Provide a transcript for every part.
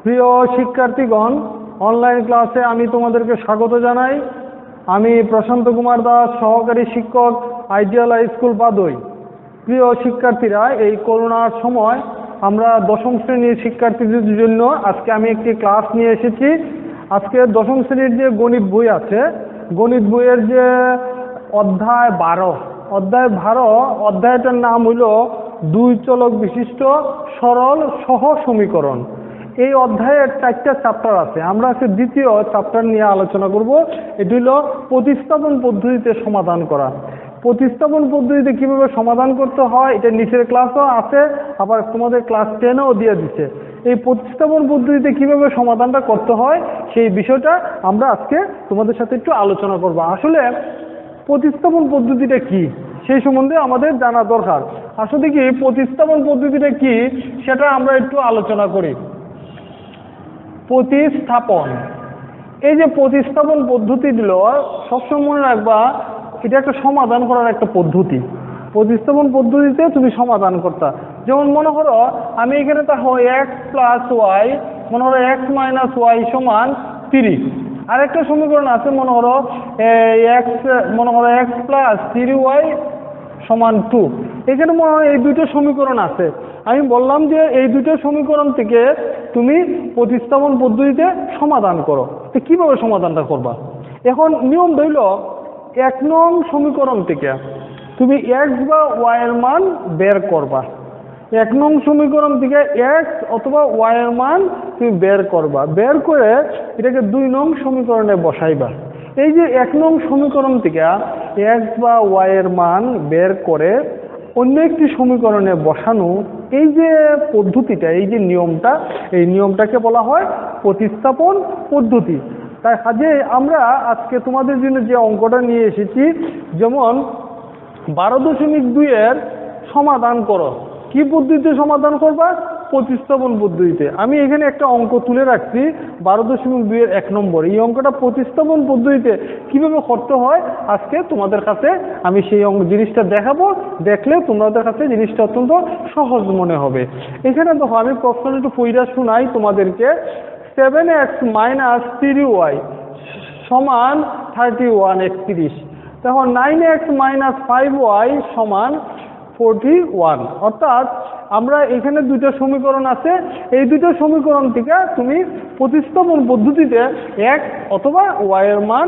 প্রিয় শিক্ষার্থীগণ, অনলাইন ক্লাসে আমি তোমাদেরকে স্বাগত জানাই। আমি প্রশান্ত কুমার দাস, সহকারী শিক্ষক, আইডিয়াল হাই স্কুল বাদই। প্রিয় শিক্ষার্থীরা, এই করোনার সময় আমরা দশম শ্রেণীর শিক্ষার্থীদের জন্য আজকে আমি একটি ক্লাস নিয়ে এসেছি। আজকে দশম শ্রেণীর যে গণিত বই আছে, গণিত বইয়ের যে অধ্যায় 12, অধ্যায়টার নাম হইল দুই চলক বিশিষ্ট সরল সহ সমীকরণ। এই অধ্যায়ের 4টা চ্যাপ্টার আছে। আমরা আজকে দ্বিতীয় চ্যাপ্টার নিয়ে আলোচনা করব। এটি হলো প্রতিস্থাপন পদ্ধতিতে সমাধান করা। প্রতিস্থাপন পদ্ধতিতে কিভাবে সমাধান করতে হয় এটা নিচের ক্লাসও আছে, আবার তোমাদের ক্লাস 10-এও দিয়ে দিচ্ছে। এই প্রতিস্থাপন পদ্ধতিতে কিভাবে সমাধানটা করতে হয় সেই বিষয়টা আমরা আজকে তোমাদের সাথে একটু আলোচনা করব। আসলে প্রতিস্থাপন পদ্ধতিটা কি সেই সম্বন্ধে আমাদের জানা দরকার। আসলে কি প্রতিস্থাপন পদ্ধতিটা কি সেটা আমরা একটু আলোচনা করি। প্রতিস্থাপন, এই যে প্রতিস্থাপন পদ্ধতি দিল, সবসময় মনে রাখবা এটা একটা সমাধান করার একটা পদ্ধতি। প্রতিস্থাপন পদ্ধতিতে তুমি সমাধান করতা। যেমন মনে করো আমি এখানে তাহলে এক্স প্লাস ওয়াই, মনে করো এক্স মাইনাস ওয়াই সমান 30। আরেকটা সমীকরণ আছে, মনে করো এক্স প্লাস 3y সমান 2। এখানে মনে হয় এই দুটো সমীকরণ আছে। আমি বললাম যে এই দুটো সমীকরণ থেকে তুমি প্রতিস্থাপন পদ্ধতিতে সমাধান করো। তো কিভাবে সমাধানটা করবা? এখন নিয়ম ধরল, 1 নং সমীকরণ থেকে তুমি এক্স বা ওয়াই এর মান বের করবা। 1 নং সমীকরণ থেকে এক্স অথবা ওয়াই এর মান তুমি বের করবা। বের করে এটাকে 2 নং সমীকরণে বসাইবা। এই যে 1 নং সমীকরণ থেকে এক্স বা ওয়াই এর মান বের করে অন্য একটি সমীকরণে বসানো, এই যে পদ্ধতিটা, এই যে নিয়মটা, এই নিয়মটাকে বলা হয় প্রতিস্থাপন পদ্ধতি। তাই কাজে আমরা আজকে তোমাদের জন্য যে অঙ্কটা নিয়ে এসেছি, যেমন 12.2 এর সমাধান করো। কি পদ্ধতিতে সমাধান করবা? প্রতিস্থাপন পদ্ধতিতে। আমি এখানে একটা অঙ্ক তুলে রাখছি 12.2 এর 1 নম্বর। এই অঙ্কটা প্রতিস্থাপন পদ্ধতিতে কিভাবে করতে হয় আজকে তোমাদের কাছে আমি সেই জিনিসটা দেখাবো। দেখলে তোমাদের কাছে জিনিসটা অত্যন্ত সহজ মনে হবে। এখানে দেখো, আমি প্রশ্ন একটু পড়া শোনাই তোমাদেরকে। 7x মাইনাস 3y সমান 31, তখন 9x মাইনাস 5y সমান 41। অর্থাৎ আমরা এখানে দুটো সমীকরণ আছে, এই দুটো সমীকরণ থেকে তুমি প্রতিস্থাপন পদ্ধতিতে এক্স অথবা ওয়াই এর মান,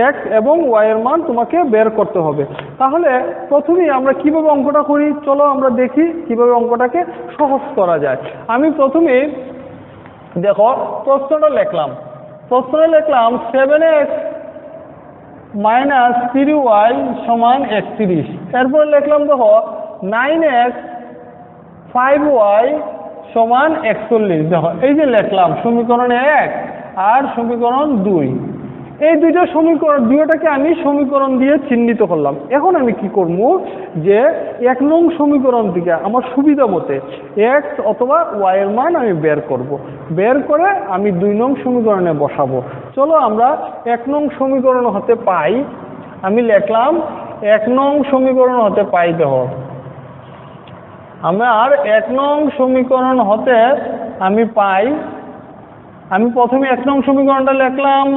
এক্স এবং ওয়াই এর মান তোমাকে বের করতে হবে। তাহলে প্রথমেই আমরা কিভাবে অঙ্কটা করি, চলো আমরা দেখি কিভাবে অঙ্কটাকে সহজ করা যায়। আমি প্রথমে দেখো প্রশ্নটা লিখলাম। 7x মাইনাস 3y সমান 31। এরপর লিখলাম দেখো 9x 5y সমান 41। দেখো এই যে লিখলাম সমীকরণ 1 আর সমীকরণ 2। এই দুটো সমীকরণ, দুটোটাকে আমি সমীকরণ দিয়ে চিহ্নিত করলাম। এখন আমি কি করব, যে 1 নং সমীকরণ থেকে আমার সুবিধা মতে এক্স অথবা ওয়াই এর মান আমি বের করব। বের করে আমি 2 নং সমীকরণে বসাবো। চলো আমরা 1 নং সমীকরণ হতে পাই, আমি লিখলাম 1 নং সমীকরণ হতে পাই। দেখো আমার 1 নং সমীকরণ হতে আমি পাই, আমি প্রথমে 1 নং সমীকরণটা লিখলাম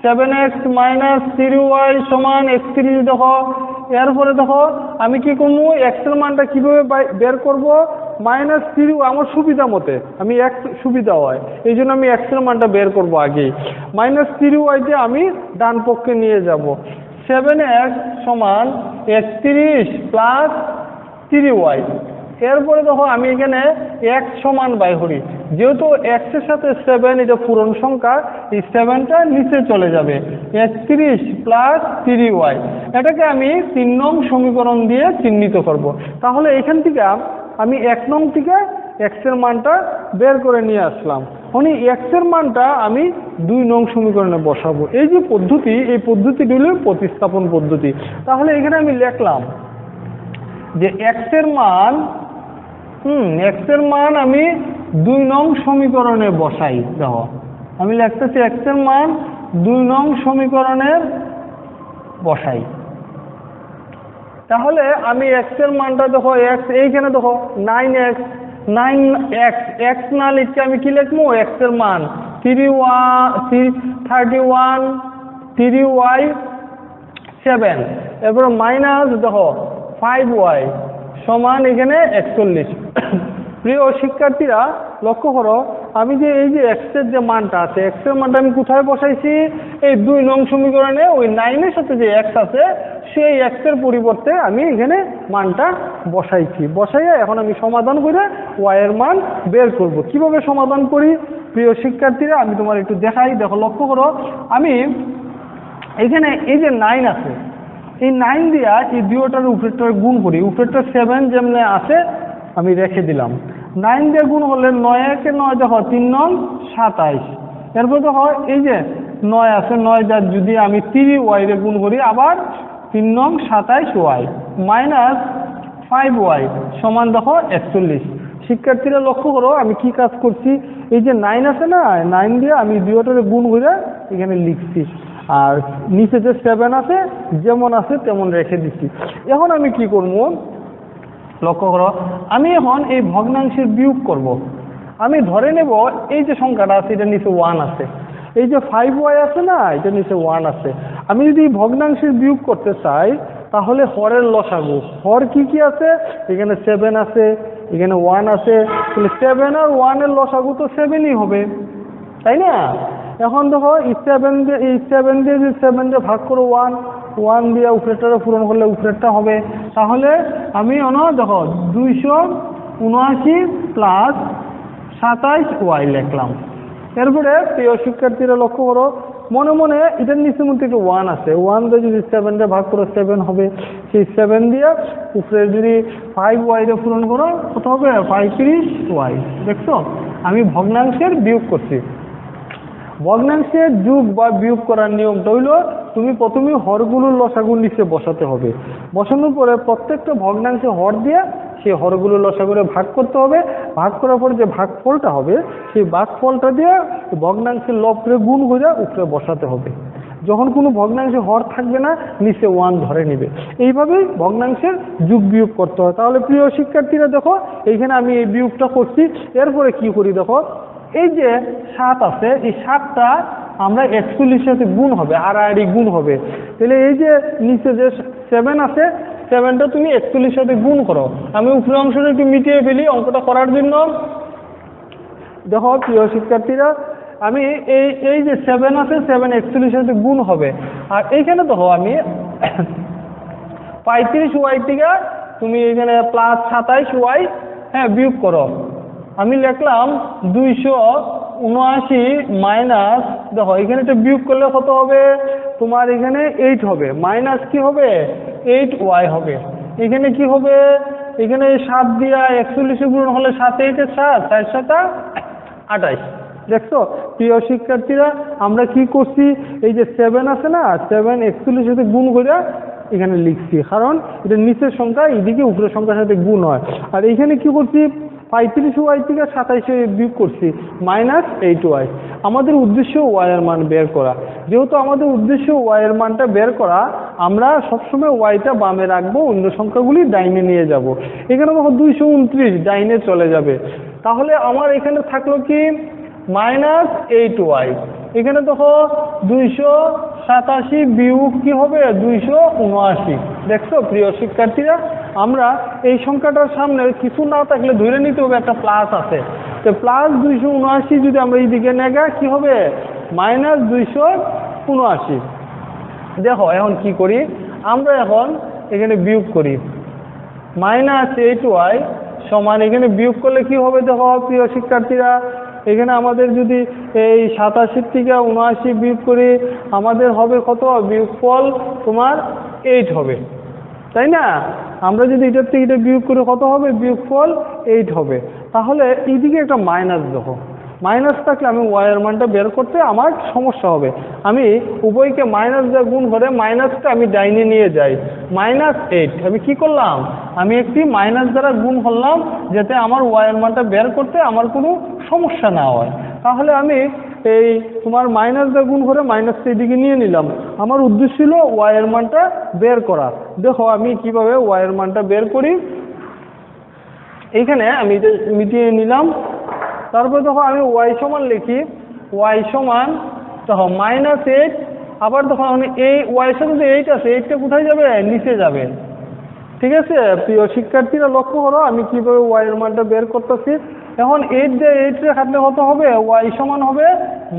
7x মাইনাস 3y সমান 31। দেখো এরপরে দেখো আমি কি করবো, এক্স এর মানটা কিভাবে বের করব, মাইনাস 3, আমার সুবিধা মতে আমি এক্স সুবিধা হয় এই জন্য আমি এক্স এর মানটা বের করব আগে। মাইনাস 3y আমি ডান পক্ষে নিয়ে যাব। 7x সমান 31 প্লাস 3y। এরপরে দেখো আমি এখানে এক্স সমান বাই করি। যেহেতু এক্স এর সাথে 7 এটা পূরণ সংখ্যা, এই 7টা নিচে চলে যাবে। 31 প্লাস 3y, এটাকে আমি 3 নং সমীকরণ দিয়ে চিহ্নিত করব। তাহলে এখান থেকে আমি 1 নং থেকে এক্স এর মানটা বের করে নিয়ে আসলাম। মানে এক্স এর মানটা আমি 2 নং সমীকরণে বসাবো। এই যে পদ্ধতি, এই পদ্ধতিটি হলো প্রতিস্থাপন পদ্ধতি। তাহলে এখানে আমি লিখলাম যে এক্স এর মান আমি 2 নং সমীকরণে বসাই। দেখো আমি লিখতেছি এক্স এর মান 2 নং সমীকরণে বসাই। তাহলে আমি এক্স এর মানটা দেখো, এক্স এইখানে দেখো 9x 9x, x না লিখে আমি কি লিখবো, x এর মান 31 3y 7, এরপর মাইনাস দেখো 5y সমান এখানে 41। প্রিয় শিক্ষার্থীরা লক্ষ্য করো, আমি যে এই যে x এর যে মানটা আছে, x এর মানটা আমি কোথায় বসাইছি, এই 2 নং সমীকরণে ওই 9 এর সাথে যে x আছে সেই x এর পরিবর্তে আমি এখানে মানটা বসাইছি। বসাইয়া এখন আমি সমাধান করে y এর মান বের করব। কিভাবে সমাধান করি প্রিয় শিক্ষার্থীরা আমি তোমার একটু দেখাই। দেখো লক্ষ্য করো, আমি এখানে এই যে 9 আছে, এই 9 দিয়া এই দুইটার উপরেরটার গুণ করি। উপরেরটা 7 যেমনে আছে আমি রেখে দিলাম। 9 দিয়ে গুণ হলে 9 একে 9 দেখো 3 নং 27। এরপর দেখো এই যে 9 আছে, 9 যা যদি আমি 3y রে গুণ করি আবার 3 নং 27y মাইনাস 5y সমান দেখো 41। শিক্ষার্থীরা লক্ষ্য করো আমি কি কাজ করছি, এই যে 9 আছে না, 9 দিয়ে আমি দুইটারে গুণ করে এখানে লিখছি, আর নিচে যে 7 আছে যেমন আছে তেমন রেখে দিচ্ছি। এখন আমি কি করব লক্ষ্য করো, আমি এখন এই ভগ্নাংশের বিয়োগ করব। আমি ধরে নেব এই যে সংখ্যাটা আছে এটা নিচে 1 আছে, এই যে 5y আছে না এটা নিচে 1 আছে। আমি যদি ভগ্নাংশের বিয়োগ করতে চাই তাহলে হরের লসাগু, হর কি কি আছে, এখানে 7 আছে, এখানে 1 আছে, তাহলে 7 আর 1 এর লসাগু তো 7ই হবে, তাই না? এখন দেখো এই 7 দিয়ে যদি 7 দিয়ে ভাগ করো 1 দিয়ে উপরেরটা পূরণ করলে উপরেরটা হবে। তাহলে আমি দেখো 279 প্লাস 27y লিখলাম। এরপরে প্রিয় শিক্ষার্থীরা লক্ষ্য করো, মনে মনে এটার নিচের মধ্যে একটু 1 আছে, 1 দিয়ে যদি 7 দিয়ে ভাগ করো 7 হবে, সেই 7 দিয়ে উপরে যদি 5y রে পূরণ করো কত হবে, 35y। দেখছো আমি ভগ্নাংশের বিয়োগ করছি। ভগ্নাংশের যোগ বা বিয়োগ করার নিয়মটা হইল তুমি প্রথমে হরগুলোর লসাগু নিচে বসাতে হবে, বসানোর পরে প্রত্যেকটা ভগ্নাংশে হর দিয়ে সেই হরগুলোর লসাগুরে ভাগ করতে হবে। ভাগ করার পরে যে ভাগফলটা হবে সেই ভাগফলটা দিয়ে ভগ্নাংশের লবরে গুণ করে উপরে বসাতে হবে। যখন কোনো ভগ্নাংশে হর থাকবে না নিচে 1 ধরে নেবে। এইভাবেই ভগ্নাংশের যোগ বিয়োগ করতে হয়। তাহলে প্রিয় শিক্ষার্থীরা দেখো এইখানে আমি এই বিয়োগটা করছি। এরপরে কি করি দেখো, এই যে 7 আছে এই 7টা আমরা 41 সাথে গুণ হবে, আড়াআড়ি গুণ হবে। তাহলে এই যে নিচে যে 7 আছে 7টা তুমি 41 সাথে গুণ করো। আমি উপরে অংশটা একটু মিটিয়ে ফেলি অঙ্কটা করার জন্য। দেখো প্রিয় শিক্ষার্থীরা আমি এই যে 7 আছে 7 41 সাথে গুণ হবে, আর এইখানে দেখো আমি 35y থেকে তুমি এখানে প্লাস 27y বিয়োগ করো। আমি লিখলাম 279 মাইনাস, দেখো এখানে একটা বিয়োগ করলে কত হবে তোমার, এখানে 8 হবে, মাইনাস কি হবে 8y হবে। এখানে কি হবে, এখানে 7 দিয়া 41 গুণ হলে 7 8 7 4 7 28। দেখছো প্রিয় শিক্ষার্থীরা আমরা কি করছি, এই যে 7 আছে না 7 41 সাথে গুণ করে এখানে লিখছি, কারণ এটা নিচের সংখ্যা এইদিকে উপরের সংখ্যার সাথে গুণ হয়। আর এইখানে কি করছি 35y থেকে 27 বিয়োগ করছি মাইনাস 8y। আমাদের উদ্দেশ্য y এর মান বের করা। যেহেতু আমাদের উদ্দেশ্য y এর মানটা বের করা, আমরা সবসময় yটা বামে রাখবো, অন্য সংখ্যাগুলি ডাইনে নিয়ে যাব। এখানে দেখো 229 ডাইনে চলে যাবে। তাহলে আমার এখানে থাকলো কি মাইনাস 8y। এখানে দেখো 287 বিয়োগ কি হবে 279। দেখছো প্রিয় শিক্ষার্থীরা আমরা এই সংখ্যাটার সামনে কিছু না থাকলে ধরে নিতে হবে একটা প্লাস আছে, তো প্লাস 279 যদি আমরা এইদিকে নেগা কি হবে মাইনাস 279। দেখো এখন কি করি, আমরা এখন এখানে বিয়োগ করি মাইনাস 8y সমান, এখানে বিয়োগ করলে কি হবে দেখো প্রিয় শিক্ষার্থীরা, এখানে আমাদের যদি এই 87 থেকে 79 বিয়োগ করি আমাদের হবে কত, বিয়োগফল তোমার 8 হবে, তাই না? আমরা যদি এটার থেকে এটা বিয়োগ করে কত হবে, বিয়োগফল 8 হবে। তাহলে এইদিকে একটা মাইনাস দেখো, মাইনাস থাকলে আমি y এর মানটা বের করতে আমার সমস্যা হবে। আমি উভয়কে মাইনাস দিয়ে গুণ করে মাইনাসটা আমি ডাইনে নিয়ে যাই, মাইনাস 8। আমি কি করলাম, আমি একটি মাইনাস দ্বারা গুণ করলাম যাতে আমার y এর মানটা বের করতে আমার কোনো সমস্যা না হয়। তাহলে আমি এই তোমার মাইনাস দিয়ে গুণ করে মাইনাসটা এদিকে নিয়ে নিলাম। আমার উদ্দেশ্য ছিল y এর মানটা বের করা। দেখো আমি কিভাবে y এর মানটা বের করি। এইখানে আমি এটা মিটিয়ে নিলাম। তারপরে দেখো আমি ওয়াই সমান লিখি, ওয়াই সমান দেখো -8, আবার দেখো এই ওয়াই সাথে যে 8 আছে, 8টা কোথায় যাবে? নিচে যাবে। ঠিক আছে প্রিয় শিক্ষার্থীরা, লক্ষ্য করো আমি কিভাবে ওয়াই এর মানটা বের করতেছি। এখন 8 দিয়ে 8 রে কাটলে কত হবে? ওয়াই সমান হবে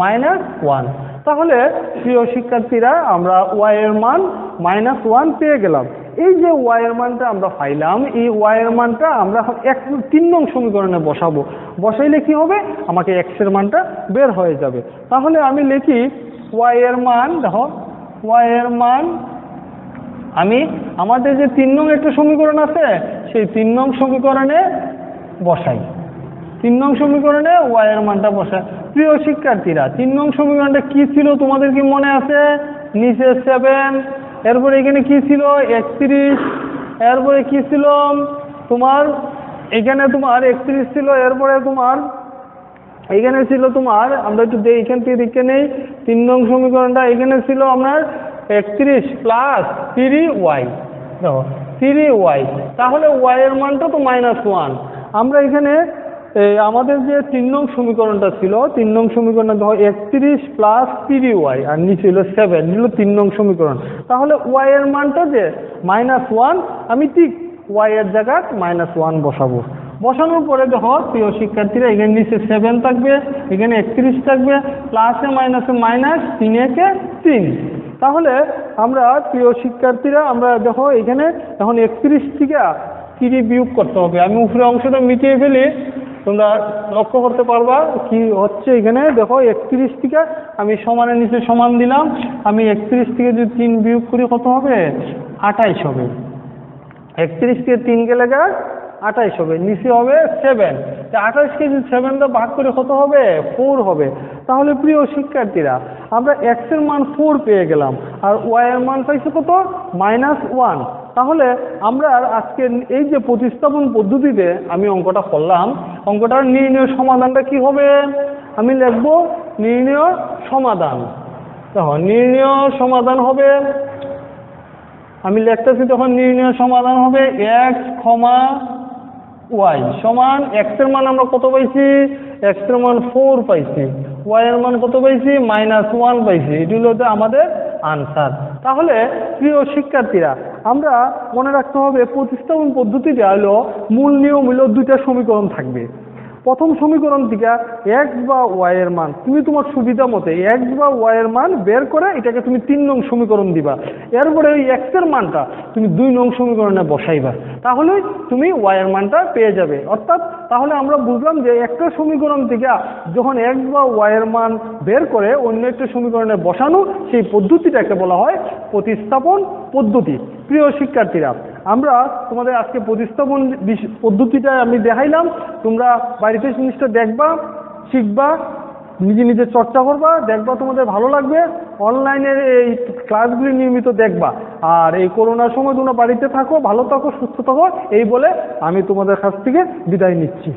-1। তাহলে প্রিয় শিক্ষার্থীরা আমরা ওয়াই এর মান -1 পেয়ে গেলাম। এই যে ওয়াই এর মানটা আমরা পাইলাম, এই ওয়াই এর মানটা আমরা এখন 3 নং সমীকরণে বসাবো। বসাইলে কি হবে? আমাকে x এর মানটা বের হয়ে যাবে। তাহলে আমি লিখি ওয়াই এর মান, দেখো ওয়াই এর মান আমি আমাদের যে 3 নং একটা সমীকরণ আছে, সেই 3 নং সমীকরণে বসাই। 3 নং সমীকরণে ওয়াই এর মানটা বসাই। প্রিয় শিক্ষার্থীরা, 3 নং সমীকরণটা কি ছিল তোমাদের কি মনে আছে? নিচে 7, এরপরে এখানে কি ছিল? 31, এরপরে কি ছিল তোমার? এখানে তোমার 31 ছিল, এরপরে তোমার এখানে ছিল তোমার, আমরা একটু এখান থেকে দেখে নেই 3 নং সমীকরণটা। এখানে ছিল আপনার 31 প্লাস 3y, দেখো 3y। তাহলে y এর মানটা তো -1। আমরা এখানে আমাদের যে 3 নং সমীকরণটা ছিল, 3 নং সমীকরণে দেখো 31 প্লাস 3y আর নিচে ছিল 7, ছিল 3 নং সমীকরণ। তাহলে y এর মানটা যে -1, আমি ঠিক y এর জায়গায় -1 বসাবো। বসানোর পরে দেখো প্রিয় শিক্ষার্থীরা, এখানে নিচে 7 থাকবে, এখানে 31 থাকবে, প্লাসে মাইনাসে মাইনাস, 3 একে 3। তাহলে আমরা প্রিয় শিক্ষার্থীরা আমরা দেখো এখানে এখন 31 থেকে 3 বিয়োগ করতে হবে। আমি উপরে অংশটা মিটিয়ে ফেলি, তোমরা লক্ষ্য করতে পারবা কি হচ্ছে। এখানে দেখো 31 থেকে আমি সমানের নিচে সমান দিলাম, আমি 31 থেকে যদি 3 বিয়োগ করি কত হবে? 28 হবে। 31 থেকে 3 গেলে 28 হবে, নিচে হবে 7। 28 কে যদি 7 দিয়ে ভাগ করে কত হবে? 4 হবে। তাহলে প্রিয় শিক্ষার্থীরা, আমরা x এর মান 4 পেয়ে গেলাম, আর y এর মান পাইছি কত? -1। তাহলে আমরা আজকে এই যে প্রতিস্থাপন পদ্ধতিতে আমি অঙ্কটা করলাম, অঙ্কটার নির্ণয় সমাধানটা কি হবে? আমি লিখব নির্ণয় সমাধান। দেখো নির্ণয় সমাধান হবে, আমি লিখতেছি তখন নির্ণয় সমাধান হবে x, y সমান x এর মান আমরা কত পাইছি? x এর মান 4 পাইছি, y এর মান কত পাইছি? -1 পাইছি। এটি হলো আমাদের আনসার। তাহলে প্রিয় শিক্ষার্থীরা, আমরা মনে রাখতে হবে প্রতিস্থাপন পদ্ধতিটা হলো মূল নিয়ম হলো 2টা সমীকরণ থাকবে। প্রথম সমীকরণ থেকে x বা y এর মান তুমি তোমার সুবিধা মতে x বা y এর মান বের করে এটাকে তুমি 3 নং সমীকরণ দিবা। এরপরে ওই x এর মানটা তুমি 2 নং সমীকরণে বসাইবা, তাহলে তুমি y এর মানটা পেয়ে যাবে। অর্থাৎ তাহলে আমরা বুঝলাম যে একটা সমীকরণ থেকে যখন x বা y এর মান বের করে অন্য একটা সমীকরণে বসানো, সেই পদ্ধতিটাকে বলা হয় প্রতিস্থাপন পদ্ধতি। প্রিয় শিক্ষার্থীরা, আমরা তোমাদের আজকে প্রতিস্থাপন পদ্ধতিটা আমি দেখাইলাম। তোমরা বাড়িতে জিনিসটা দেখবা, শিখবা, নিজে নিজে চর্চা করবা, দেখবা তোমাদের ভালো লাগবে। অনলাইনের এই ক্লাসগুলি নিয়মিত দেখবা। আর এই করোনার সময় তোমরা বাড়িতে থাকো, ভালো থাকো, সুস্থ থাকো, এই বলে আমি তোমাদের কাছ থেকে বিদায় নিচ্ছি।